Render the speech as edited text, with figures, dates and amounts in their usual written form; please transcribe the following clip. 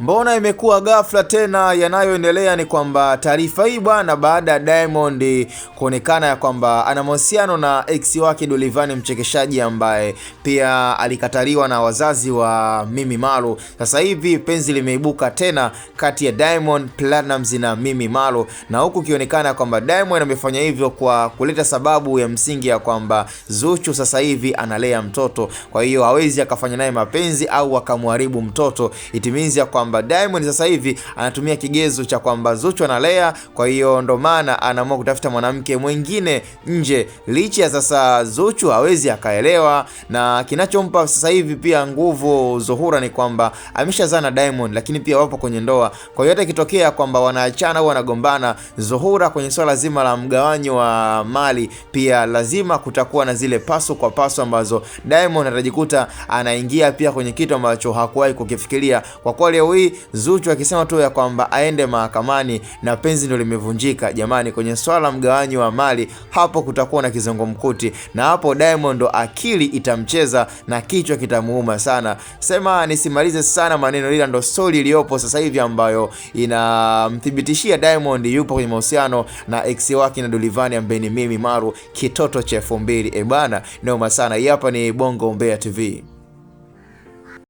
Mbona imekuwa ghafla tena? Yanayoendelea ni kwamba taarifa hii bwana, baada ya Diamond kuonekana ya kwamba ana mahusiano na ex wake Dolivani, mchekeshaji ambaye pia alikataliwa na wazazi wa Mimi Marlo. Sasa hivi penzi limeibuka tena kati ya Diamond Platnumz na Mimi Marlo, na huku kionekana kwamba Diamond amefanya hivyo kwa kuleta sababu ya msingi ya kwamba Zuchu sasa hivi analea mtoto, kwa hiyo hawezi akafanya naye mapenzi au akamharibu mtoto. It means ya kwamba Diamond sasa hivi anatumia kigezo cha kwamba Zuchu analea, kwa hiyo ndo maana anaamua kutafuta mwanamke mwingine nje, licha sasa Zuchu hawezi akaelewa. Na kinachompa sasa hivi pia nguvu Zuhura ni kwamba ameshazaa na Diamond, lakini pia wapo kwenye ndoa. Kwa hiyo hata ikitokea kwamba wanaachana au wanagombana, Zuhura kwenye swala zima la mgawanyo wa mali pia lazima kutakuwa na zile paso kwa paso ambazo Diamond atajikuta anaingia pia kwenye kitu ambacho hakuwahi kukifikiria. Kwa kwa leo hii Zuchu akisema tu ya kwamba aende mahakamani na penzi ndio limevunjika, jamani, kwenye swala la mgawanyo wa mali hapo kutakuwa na kizungumkuti, na hapo Diamond ndo akili itamcheza na kichwa kitamuuma sana. Sema nisimalize sana maneno, ila ndo story iliyopo sasa hivi ambayo inamthibitishia Diamond yupo kwenye mahusiano na ex wake na Dolivani ambaye ni Mimi Marlo, kitoto cha 2000. Bana, noma sana. Hii hapa ni Bongo Mbea TV.